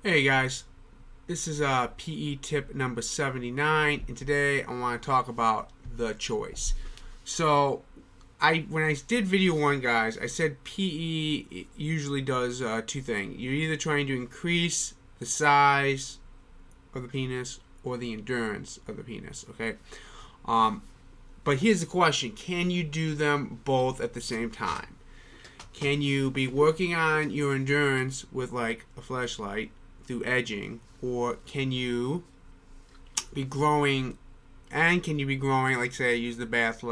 Hey guys, this is PE tip number 79, and today I want to talk about the choice. So, when I did video one, guys, I said PE usually does two things. You're either trying to increase the size of the penis or the endurance of the penis. Okay, um, but here's the question: can you do them both at the same time? Can you be working on your endurance with like a flashlight through edging, or can you be growing, and can you be growing, like say use the bath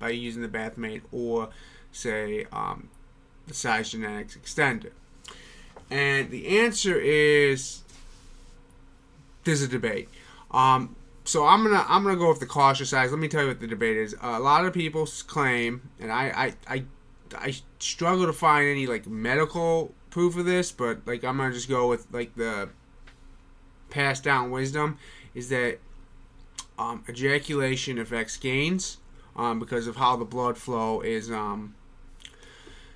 by using the Bathmate, or say the Size Genetics extender? And the answer is there's a debate. So I'm gonna go with the cautious side. Let me tell you what the debate is. A lot of people claim, and I struggle to find any like medical proof of this, but like I'm gonna just go with like the passed down wisdom is that ejaculation affects gains because of how the blood flow is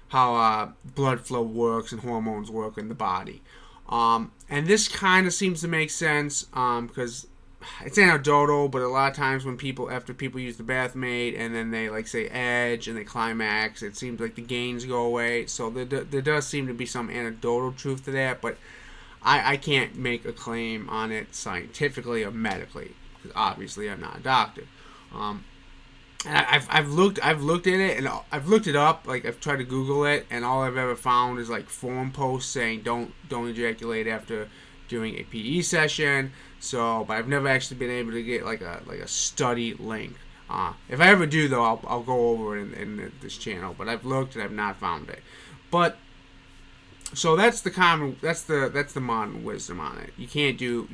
how blood flow works and hormones work in the body. And this kind of seems to make sense because it's anecdotal, but a lot of times when after people use the Bathmate and then they like say edge and they climax, it seems like the gains go away. So there does seem to be some anecdotal truth to that, but I can't make a claim on it scientifically or medically because obviously I'm not a doctor. And I've looked at it and I've looked it up. Like I've tried to Google it, and all I've ever found is like forum posts saying don't ejaculate after doing a PE session. So, but I've never actually been able to get like a study link. If I ever do though, I'll go over it in this channel. But I've looked and I've not found it. But so that's the modern wisdom on it. You can't do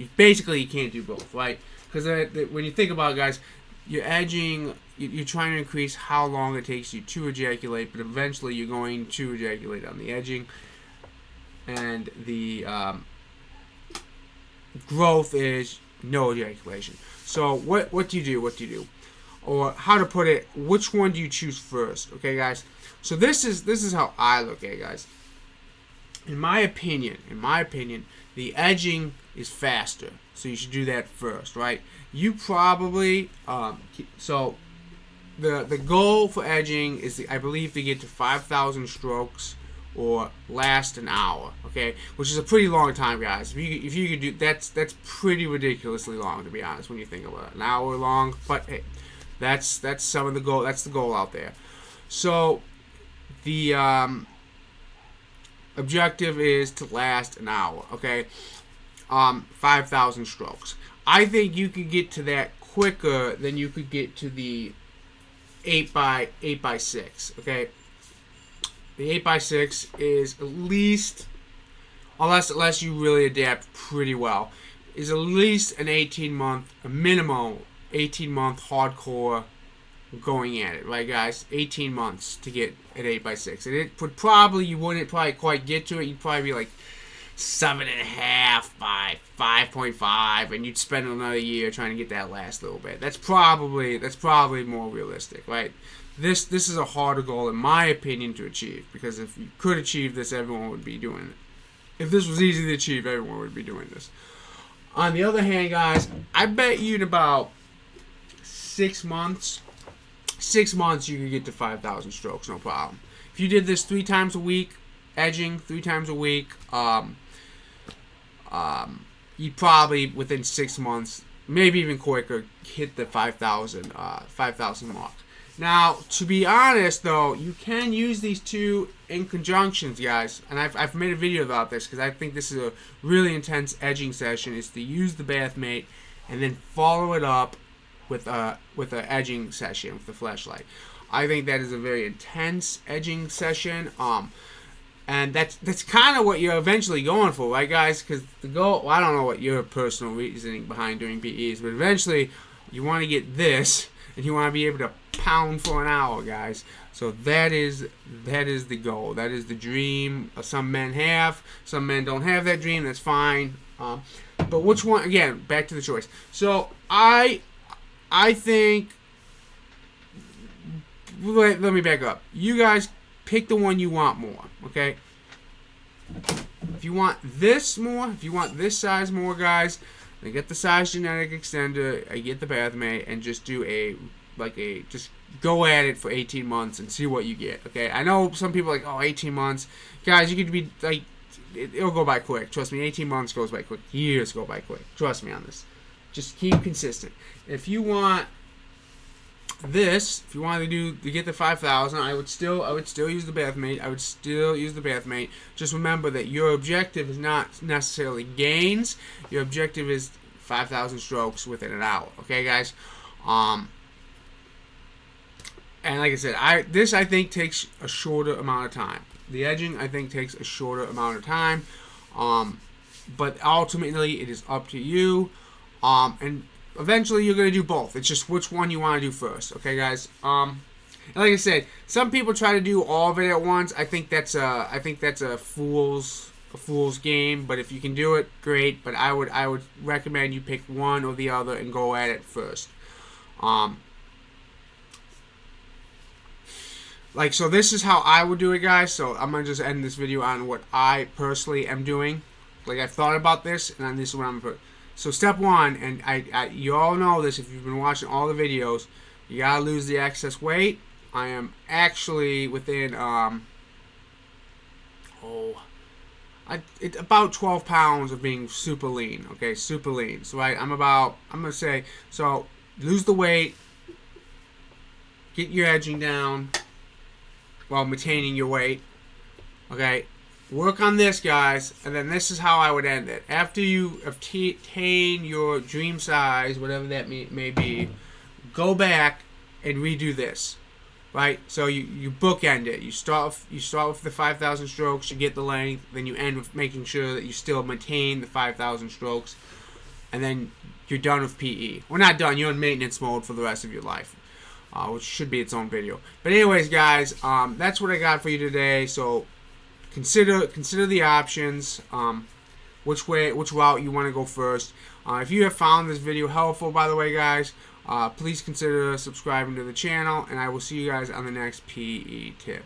both, right? Because when you think about it, guys, you're edging. You're trying to increase how long it takes you to ejaculate, but eventually you're going to ejaculate on the edging, and the growth is no ejaculation. So what do you do? What do you do? Or how to put it? Which one do you choose first? Okay, guys. So this is how I look at it, guys. In my opinion, the edging is faster, so you should do that first, right? You probably so the goal for edging is I believe to get to 5,000 strokes or last an hour, okay, which is a pretty long time, guys. If you could do that's pretty ridiculously long, to be honest, when you think about it. An hour long, but hey, that's some of the goal. That's the goal out there. So the objective is to last an hour, okay? 5,000 strokes. I think you could get to that quicker than you could get to the 8x6, okay? The 8x6 is at least, unless you really adapt pretty well, is at least a minimum 18-month hardcore going at it, right, guys? 18 months to get at 8x6. And it would you wouldn't quite get to it. You'd probably be like 7.5 by 5.5, and you'd spend another year trying to get that last little bit. That's probably more realistic, right? This is a harder goal, in my opinion, to achieve, because if you could achieve this, everyone would be doing it. If this was easy to achieve, everyone would be doing this. On the other hand, guys, I bet you in about 6 months, you could get to 5,000 strokes, no problem. If you did this 3 times a week, edging 3 times a week, you'd probably within 6 months, maybe even quicker, hit the 5,000 mark. Now, to be honest, though, you can use these two in conjunctions, guys. And I've made a video about this because I think this is a really intense edging session. Is to use the Bathmate and then follow it up with an edging session with the flashlight. I think that is a very intense edging session. And that's kind of what you're eventually going for, right, guys? Because the goal, well, I don't know what your personal reasoning behind doing PEs, but eventually you want to get this, and you want to be able to pound for an hour, guys. So that is the goal. That is the dream some men have. Some men don't have that dream. That's fine. But which one? Again, back to the choice. So I think. Let me back up. You guys pick the one you want more. Okay. If you want this more, if you want this size more, guys, then get the size genetic extender, get the Bathmate, and just do just go at it for 18 months and see what you get. Okay, I know some people are like, oh, 18 months, guys, you could be like, it'll go by quick. Trust me, 18 months goes by quick. Years go by quick. Trust me on this. Just keep consistent. If you want this, if you want to get the 5,000, I would still use the Bathmate. I would still use the Bathmate. Just remember that your objective is not necessarily gains. Your objective is 5,000 strokes within an hour. Okay, guys. And like I said, this I think takes a shorter amount of time. The edging I think takes a shorter amount of time. But ultimately it is up to you. And eventually you're going to do both. It's just which one you want to do first. Okay, guys? And like I said, some people try to do all of it at once. I think that's a fool's game. But if you can do it, great. But I would recommend you pick one or the other and go at it first. So this is how I would do it, guys. So I'm going to just end this video on what I personally am doing. Like, I've thought about this, and then this is what I'm going to put. So step one, and you all know this if you've been watching all the videos, you got to lose the excess weight. I am actually within, it's about 12 pounds of being super lean. Okay, super lean. So I'm going to say, so lose the weight, get your edging down, while maintaining your weight. Okay, work on this, guys, and then this is how I would end it. After you obtain your dream size, whatever that may be, go back and redo this. Right? So you bookend it. You start with the 5,000 strokes, you get the length, then you end with making sure that you still maintain the 5,000 strokes, and then you're done with PE. We're not done. You're in maintenance mode for the rest of your life. Which should be its own video. But anyways, guys, that's what I got for you today. So consider the options, which route you want to go first. If you have found this video helpful, by the way, guys, please consider subscribing to the channel, and I will see you guys on the next PE tip.